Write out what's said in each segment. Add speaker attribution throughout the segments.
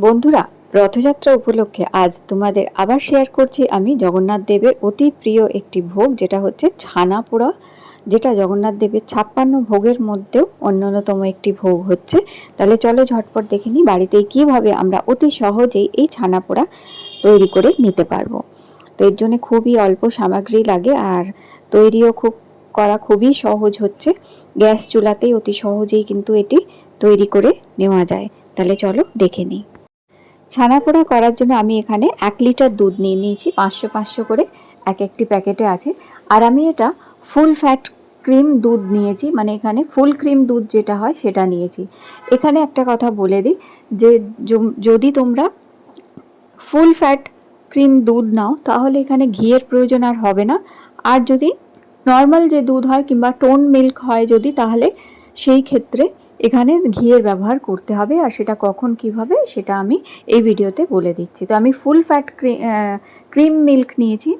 Speaker 1: বন্ধুরা, রথযাত্রা উপলক্ষে আজ তোমাদের আবার শেয়ার করছি আমি জগন্নাথ দেবের অতি প্রিয় একটি ভোগ, যেটা হচ্ছে ছানা পোড়া, যেটা জগন্নাথ দেবের 56 ভোগের মধ্যেও অন্যতম একটি ভোগ হচ্ছে। তাহলে চলো ঝটপট দেখে নিই বাড়িতেই কীভাবে আমরা অতি সহজেই এই ছানা পোড়া তৈরি করে নিতে পারবো। তো এর জন্য খুবই অল্প সামগ্রী লাগে, আর তৈরিও খুবই সহজ হচ্ছে। গ্যাস চুলাতেই অতি সহজেই কিন্তু এটি তৈরি করে নেওয়া যায়। তাহলে চলো দেখে নিই। ছানা পোড়া করার জন্য আমি এখানে 1 লিটার দুধ নিয়ে নিয়েছি, 500 করে এক একটি প্যাকেটে আছে। আর আমি এটা ফুল ফ্যাট ক্রিম দুধ নিয়েছি, মানে এখানে ফুল ক্রিম দুধ যেটা হয় সেটা নিয়েছি। এখানে একটা কথা বলে দিই যে যদি তোমরা ফুল ফ্যাট ক্রিম দুধ নাও তাহলে এখানে ঘিয়ের প্রয়োজন আর হবে না। আর যদি নর্মাল যে দুধ হয় কিংবা টোন মিল্ক হয় যদি, তাহলে সেই ক্ষেত্রে এখানে ঘিয়ের ব্যবহার করতে হবে। আর সেটা কখন কিভাবে সেটা আমি এই ভিডিওতে বলে দিচ্ছি। তো আমি ফুল ফ্যাট ক্রিম মিল্ক নিয়েছি,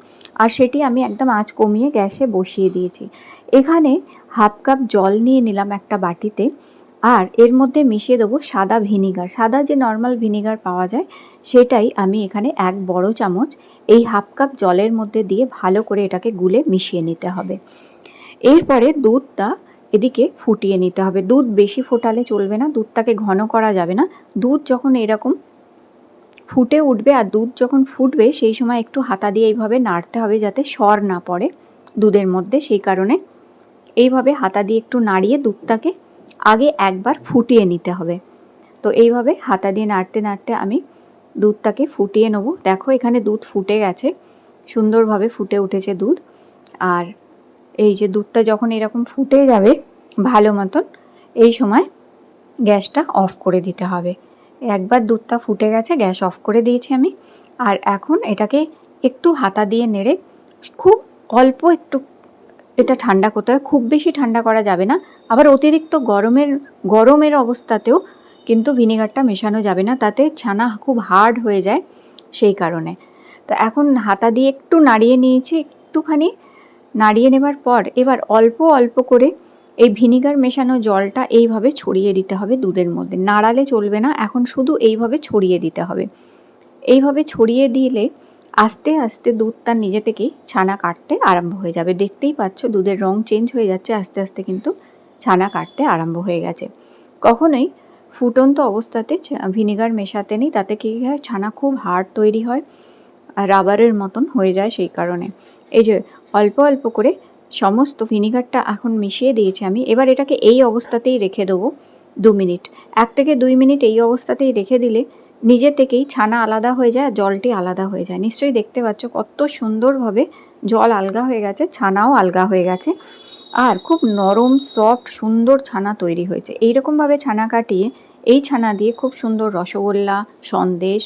Speaker 1: আর সেটি আমি একদম আঁচ কমিয়ে গ্যাসে বসিয়ে দিয়েছি। এখানে হাফ কাপ জল নিয়ে নিলাম একটা বাটিতে, আর এর মধ্যে মিশিয়ে দেবো সাদা ভিনিগার। সাদা যে নর্মাল ভিনিগার পাওয়া যায় সেটাই আমি এখানে 1 বড় চামচ এই হাফ কাপ জলের মধ্যে দিয়ে ভালো করে এটাকে গুলে মিশিয়ে নিতে হবে। এরপরে দুধটা এদিকে ফুটিয়ে নিতে হবে। দুধ বেশি ফোটালে চলবে না, দুধটাকে ঘন করা যাবে না। দুধ যখন এরকম ফুটে উঠবে আর দুধ যখন ফুটবে সেই সময় একটু হাতা দিয়ে এইভাবে নাড়তে হবে যাতে সর না পড়ে দুধের মধ্যে। সেই কারণে এইভাবে হাতা দিয়ে একটু নাড়িয়ে দুধটাকে আগে একবার ফুটিয়ে নিতে হবে। তো এইভাবে হাতা দিয়ে নাড়তে নাড়তে আমি দুধটাকে ফুটিয়ে নেব। দেখো এখানে দুধ ফুটে গেছে, সুন্দরভাবে ফুটে উঠেছে দুধ। আর এই যে দুধটা যখন এরকম ফুটে যাবে ভালো মতন, এই সময় গ্যাসটা অফ করে দিতে হবে। একবার দুধটা ফুটে গেছে, গ্যাস অফ করে দিয়েছি আমি। আর এখন এটাকে একটু হাতা দিয়ে নেড়ে খুব অল্প একটু এটা ঠান্ডা করতে হবে, খুব বেশি ঠান্ডা করা যাবে না। আবার অতিরিক্ত গরমের অবস্থাতেও কিন্তু ভিনেগারটা মেশানো যাবে না, তাতে ছানা খুব হার্ড হয়ে যায় সেই কারণে। তো এখন হাতা দিয়ে একটু নাড়িয়ে নিয়েছি, একটুখানি নাড়িয়ে নেবার পর এবার অল্প অল্প করে এই ভিনিগার মেশানো জলটা এইভাবে ছড়িয়ে দিতে হবে দুধের মধ্যে। নাড়ালে চলবে না, এখন শুধু এইভাবে ছড়িয়ে দিতে হবে। এইভাবে ছড়িয়ে দিলে আস্তে আস্তে দুধটা নিজে থেকেই ছানা কাটতে আরম্ভ হয়ে যাবে। দেখতেই পাচ্ছ দুধের রং চেঞ্জ হয়ে যাচ্ছে, আস্তে আস্তে কিন্তু ছানা কাটতে আরম্ভ হয়ে গেছে। কখনোই ফুটন্ত অবস্থাতে ভিনিগার মেশাতে নেই, তাতে কী হয় ছানা খুব হার্ড তৈরি হয়, রাবারের মতন হয়ে যায়। সেই কারণে এই যে অল্প অল্প করে সমস্ত ভিনিগারটা এখন মিশিয়ে দিয়েছি আমি। এবার এটাকে এই অবস্থাতেই রেখে দেবো 2 মিনিট। 1 থেকে 2 মিনিট এই অবস্থাতেই রেখে দিলে নিজে থেকেই ছানা আলাদা হয়ে যায় আর জলটি আলাদা হয়ে যায়। নিশ্চয়ই দেখতে পাচ্ছ কত সুন্দরভাবে জল আলগা হয়ে গেছে, ছানাও আলগা হয়ে গেছে, আর খুব নরম সফট সুন্দর ছানা তৈরি হয়েছে। এইরকমভাবে ছানা কাটিয়ে এই ছানা দিয়ে খুব সুন্দর রসগোল্লা, সন্দেশ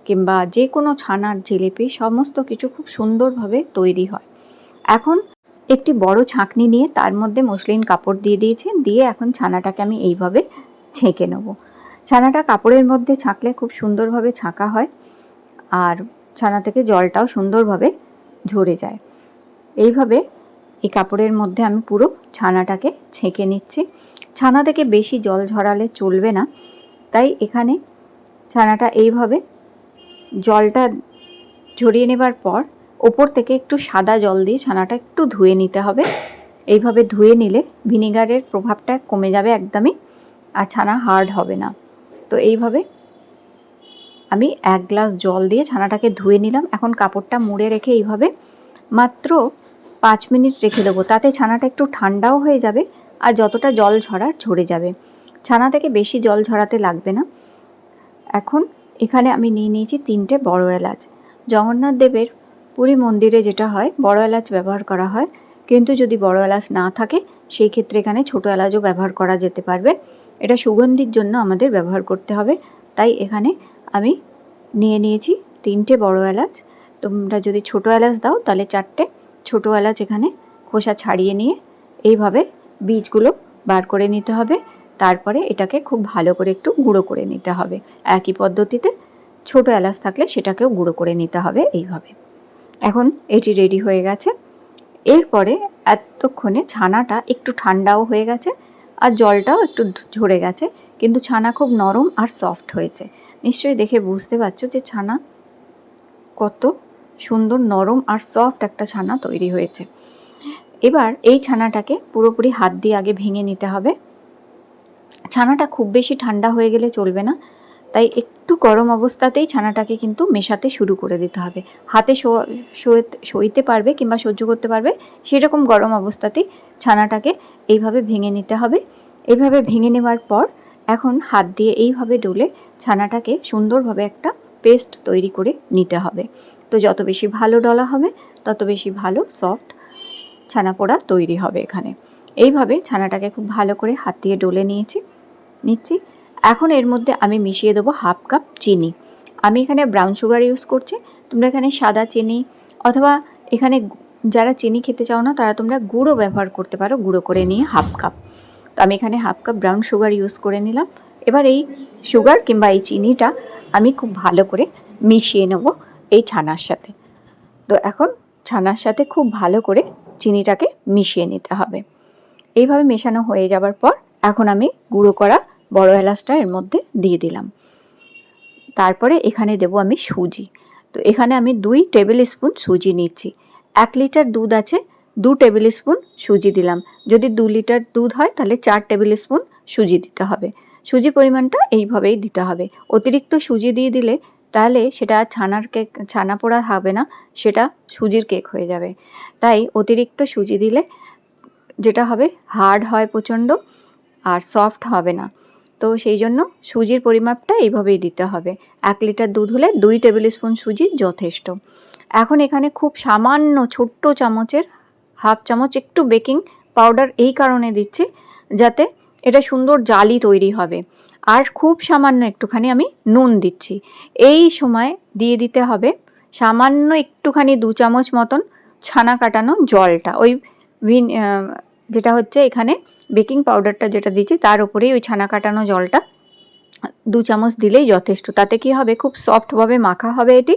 Speaker 1: কিংবা যে কোনো ছানার জিলিপি সমস্ত কিছু খুব সুন্দরভাবে তৈরি হয়। এখন একটি বড় ছাঁকনি নিয়ে তার মধ্যে মসলিন কাপড় দিয়ে দিয়েছি, দিয়ে এখন ছানাটাকে আমি এইভাবে ছেঁকে নেব। ছানাটা কাপড়ের মধ্যে ছাঁকলে খুব সুন্দরভাবে ছাঁকা হয়, আর ছানা থেকে জলটাও সুন্দরভাবে ঝরে যায়। এইভাবে এই কাপড়ের মধ্যে আমি পুরো ছানাটাকে ছেঁকে নিচ্ছি। ছানা থেকে বেশি জল ঝরালে চলবে না, তাই এখানে ছানাটা এইভাবে জলটা ঝরিয়ে নেবার পর ওপর থেকে একটু সাদা জল দিয়ে ছানাটা একটু ধুয়ে নিতে হবে। এইভাবে ধুয়ে নিলে ভিনিগারের প্রভাবটা কমে যাবে একদমই, আর ছানা হার্ড হবে না। তো এইভাবে আমি 1 গ্লাস জল দিয়ে ছানাটাকে ধুয়ে নিলাম। এখন কাপড়টা মুড়ে রেখে এইভাবে মাত্র 5 মিনিট রেখে দেবো, তাতে ছানাটা একটু ঠান্ডাও হয়ে যাবে আর যতটা জল ঝরার ঝরে যাবে। ছানা থেকে বেশি জল ঝরাতে লাগবে না। এখন এখানে আমি নিয়ে নিয়েছি 3টে বড় এলাচ। জগন্নাথ দেবের পুরী মন্দিরে যেটা হয় বড় এলাচ ব্যবহার করা হয়, কিন্তু যদি বড় এলাচ না থাকে সেই ক্ষেত্রে এখানে ছোটো এলাচও ব্যবহার করা যেতে পারবে। এটা সুগন্ধির জন্য আমাদের ব্যবহার করতে হবে, তাই এখানে আমি নিয়ে নিয়েছি 3টে বড় এলাচ। তোমরা যদি ছোটো এলাচ দাও তাহলে 4টে ছোটো এলাচ এখানে খোসা ছাড়িয়ে নিয়ে এইভাবে বীজগুলো বার করে নিতে হবে। তারপরে এটাকে খুব ভালো করে একটু গুঁড়ো করে নিতে হবে। একই পদ্ধতিতে ছোটো এলাচ থাকলে সেটাকেও গুঁড়ো করে নিতে হবে এইভাবে। এখন এটি রেডি হয়ে গেছে। এরপরে এতক্ষণে ছানাটা একটু ঠান্ডাও হয়ে গেছে আর জলটাও একটু ঝরে গেছে, কিন্তু ছানা খুব নরম আর সফট হয়েছে। তাই এখানে আমি 1 গ্লাস জল দিয়ে ছানাটাকে নিশ্চয়ই দেখে বুঝতে পারছো যে ছানা কত সুন্দর নরম আর সফট একটা ছানা তৈরি হয়েছে। এবার এই ছানাটাকে পুরোপুরি হাত দিয়ে আগে ভেঙে নিতে হবে। ছানাটা খুব বেশি ঠান্ডা হয়ে গেলে চলবে না, তাই একটু গরম অবস্থাতেই ছানাটাকে কিন্তু মেশাতে শুরু করে দিতে হবে। হাতে সইতে পারবে কিংবা সহ্য করতে পারবে সেরকম গরম অবস্থাতেই ছানাটাকে এইভাবে ভেঙে নিতে হবে। এইভাবে ভেঙে নেওয়ার পর এখন হাত দিয়ে এইভাবে ডলে ছানাটাকে সুন্দরভাবে একটা পেস্ট তৈরি করে নিতে হবে। তো যত বেশি ভালো ডলা হবে তত বেশি ভালো সফট ছানা পোড়া তৈরি হবে এখানে। এইভাবে ছানাটাকে খুব ভালো করে হাত দিয়ে ডলে নিচ্ছি। এখন এর মধ্যে আমি মিশিয়ে দেবো 1/2 কাপ চিনি। আমি এখানে ব্রাউন সুগার ইউজ করছি, তোমরা এখানে সাদা চিনি অথবা এখানে যারা চিনি খেতে চাও না তারা তোমরা গুঁড়ো ব্যবহার করতে পারো, গুঁড়ো করে নিয়ে 1/2 কাপ। তো আমি এখানে 1/2 কাপ ব্রাউন সুগার ইউজ করে নিলাম। এবার এই সুগার কিংবা এই চিনিটা আমি খুব ভালো করে মিশিয়ে নেব এই ছানার সাথে। তো এখন ছানার সাথে খুব ভালো করে চিনিটাকে মিশিয়ে নিতে হবে। এইভাবে মেশানো হয়ে যাবার পর এখন আমি গুঁড়ো করা বড় এলাচটা এর মধ্যে দিয়ে দিলাম। তারপরে এখানে দেব আমি সুজি। তো এখানে আমি 2 টেবিল স্পুন সুজি নিচ্ছি। 1 লিটার দুধ আছে, 2 টেবিল স্পুন সুজি দিলাম। যদি 2 লিটার দুধ হয় তাহলে 4 টেবিল স্পুন সুজি দিতে হবে। সুজি পরিমাণটা এইভাবেই দিতে হবে। অতিরিক্ত সুজি দিয়ে দিলে তাহলে সেটা ছানা পোড়া হবে না, সেটা সুজির কেক হয়ে যাবে। তাই অতিরিক্ত সুজি দিলে যেটা হবে হার্ড হয় প্রচণ্ড আর সফট হবে না। তো সেই জন্য সুজির পরিমাপটা এইভাবেই দিতে হবে। 1 লিটার দুধ হলে 2 টেবিল স্পুন সুজি যথেষ্ট। এখন এখানে খুব সামান্য ছোট্ট চামচের 1/2 চামচ একটু বেকিং পাউডার এই কারণে দিচ্ছি যাতে এটা সুন্দর জালি তৈরি হবে। আর খুব সামান্য একটুখানি আমি নুন দিচ্ছি। এই সময় দিয়ে দিতে হবে সামান্য একটুখানি 2 চামচ মতন ছানা কাটানো জলটা। ওই যেটা হচ্ছে এখানে বেকিং পাউডারটা যেটা দিচ্ছি তার উপরেই ওই ছানা কাটানো জলটা 2 চামচ দিলেই যথেষ্ট। তাতে কি হবে, খুব সফটভাবে মাখা হবে এটি,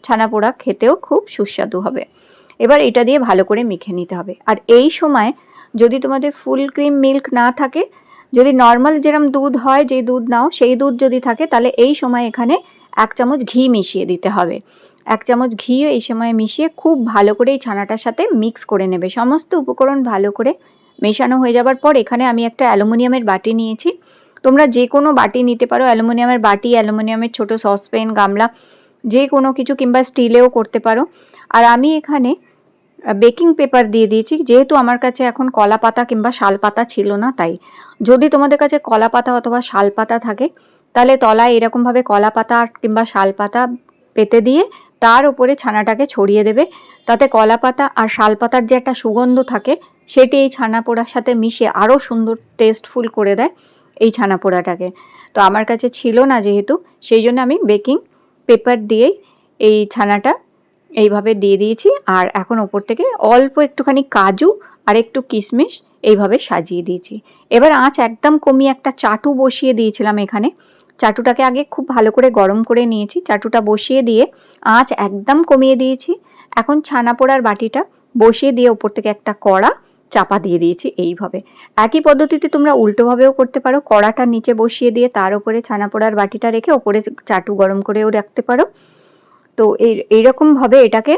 Speaker 1: ছানা পোড়া খেতেও খুব সুস্বাদু হবে। এবার এটা দিয়ে ভালো করে মেখে নিতে হবে। আর এই সময় যদি তোমাদের ফুল ক্রিম মিল্ক না থাকে, যদি নর্মাল যেরকম দুধ হয় যে দুধ নাও সেই দুধ যদি থাকে তাহলে এই সময় এখানে 1 চামচ ঘি মিশিয়ে দিতে হবে। 1 চামচ ঘি এই সময় মিশিয়ে খুব ভালো করে এই ছানাটার সাথে মিক্স করে নেবে। সমস্ত উপকরণ ভালো করে মেশানো হয়ে যাবার পর এখানে আমি একটা অ্যালুমিনিয়ামের বাটি নিয়েছি। তোমরা যে কোনো বাটি নিতে পারো, অ্যালুমিনিয়ামের বাটি, অ্যালুমিনিয়ামের ছোট সসপ্যান, গামলা, যে কোনো কিছু কিংবা স্টিলেও করতে পারো। আর আমি এখানে বেকিং পেপার দিয়ে দিয়েছি, যেহেতু আমার কাছে এখন কলা পাতা কিংবা শাল পাতা ছিল না তাই। যদি তোমাদের কাছে কলা পাতা অথবা শাল পাতা থাকে তাহলে তলায় এরকমভাবে কলা পাতা কিংবা শাল পাতা পেতে দিয়ে তার উপরে ছানাটাকে ছড়িয়ে দেবে। তাতে কলা পাতা আর শাল পাতার যে একটা সুগন্ধ থাকে সেটি এই ছানা পোড়ার সাথে মিশে আরও সুন্দর টেস্টফুল করে দেয় এই ছানা পোড়াটাকে। তো আমার কাছে ছিল না যেহেতু, সেই জন্য আমি বেকিং পেপার দিয়েই এই ছানাটা এইভাবে দিয়ে দিয়েছি। আর এখন ওপর থেকে অল্প একটুখানি কাজু আর একটু কিশমিশ এইভাবে সাজিয়ে দিয়েছি। এবার আঁচ একদম কমিয়ে একটা চাটু বসিয়ে দিয়েছিলাম এখানে। চাটুটাকে আগে খুব ভালো করে গরম করে নিয়েছি। চাটুটা বসিয়ে দিয়ে আঁচ একদম কমিয়ে দিয়েছি। এখন ছানা পোড়ার বাটিটা বসিয়ে দিয়ে ওপর থেকে একটা কড়া চাপা দিয়ে দিয়েছি এইভাবে। একই পদ্ধতিতে তোমরা উল্টোভাবেও করতে পারো। কড়াটা নিচে বসিয়ে দিয়ে তার উপরে ছানা পোড়ার বাটিটা রেখে ওপরে চাটু গরম করেও রাখতে পারো। তো এইরকমভাবে এটাকে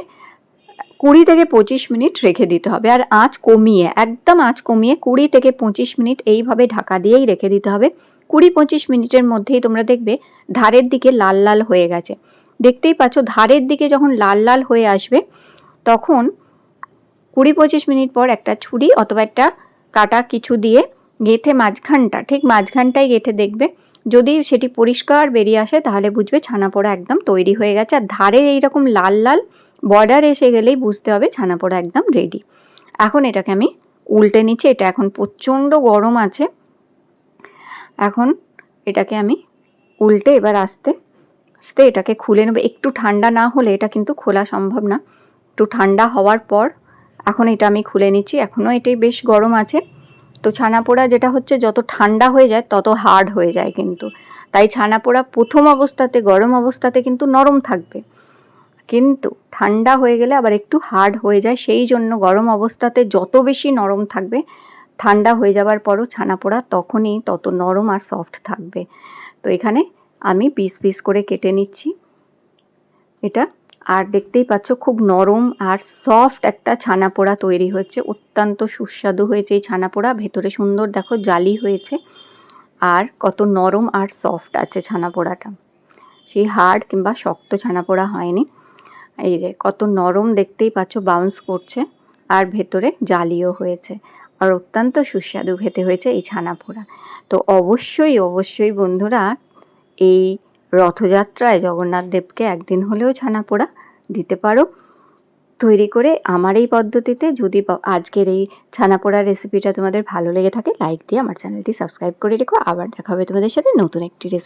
Speaker 1: 20 থেকে 25 মিনিট রেখে দিতে হবে। আর আঁচ কমিয়ে, একদম আঁচ কমিয়ে 20 থেকে 25 মিনিট এইভাবে ঢাকা দিয়েই রেখে দিতে হবে। 20-25 মিনিটের মধ্যেই তোমরা দেখবে ধারের দিকে লাল লাল হয়ে গেছে। দেখতেই পাচ্ছ ধারের দিকে যখন লাল লাল হয়ে আসবে তখন 20-25 মিনিট পর একটা ছুরি অথবা একটা কাটা কিছু দিয়ে গেঁথে ঠিক মাঝখানটায় গেঁথে দেখবে। যদি সেটি পরিষ্কার বেরিয়ে আসে তাহলে বুঝবে ছানা পোড়া একদম তৈরি হয়ে গেছে। আর ধারে এইরকম লাল লাল বর্ডার এসে গেলেই বুঝতে হবে ছানা পোড়া একদম রেডি। এখন এটাকে আমি উল্টে নিচ্ছি। এটা এখন প্রচণ্ড গরম আছে। এখন এটাকে আমি উল্টে এবার আস্তে আস্তে এটাকে খুলে নেব। একটু ঠান্ডা না হলে এটা কিন্তু খোলা সম্ভব না। একটু ঠান্ডা হওয়ার পর এখন এটা আমি খুলে নিচ্ছি। এখনও এটাই বেশ গরম আছে। তো ছানা পোড়া যেটা হচ্ছে যত ঠান্ডা হয়ে যায় তত হার্ড হয়ে যায় কিন্তু। তাই ছানা পোড়া প্রথম অবস্থাতে গরম অবস্থাতে কিন্তু নরম থাকবে, কিন্তু ঠান্ডা হয়ে গেলে আবার একটু হার্ড হয়ে যায়। সেই জন্য গরম অবস্থাতে যত বেশি নরম থাকবে, ঠান্ডা হয়ে যাবার পরও ছানা পোড়া তখনই তত নরম আর সফট থাকবে। তো এখানে আমি পিস পিস করে কেটে নিচ্ছি এটা। আর দেখতেই পাচ্ছ খুব নরম আর সফট একটা ছানা পোড়া তৈরি হচ্ছে। অত্যন্ত সুস্বাদু হয়েছে এই ছানা পোড়া। ভেতরে সুন্দর দেখো জালি হয়েছে আর কত নরম আর সফট আছে ছানা পোড়াটা। সেই হার্ড কিংবা শক্ত ছানা পোড়া হয়নি। এই যে কত নরম দেখতেই পাচ্ছ, বাউন্স করছে আর ভেতরে জালিও হয়েছে আর অত্যন্ত সুস্বাদু খেতে হয়েছে এই ছানা পোড়া। তো অবশ্যই অবশ্যই বন্ধুরা এই রথযাত্রায় জগন্নাথ দেবকে একদিন হলেও ছানা পোড়া দিতে পারো তৈরি করে আমার এই পদ্ধতিতে। যদি আজকের এই ছানা পোড়ার রেসিপিটা তোমাদের ভালো লেগে থাকে লাইক দিয়ে আমার চ্যানেলটি সাবস্ক্রাইব করে রেখো। আবার দেখা হবে তোমাদের সাথে নতুন একটি রেসিপি।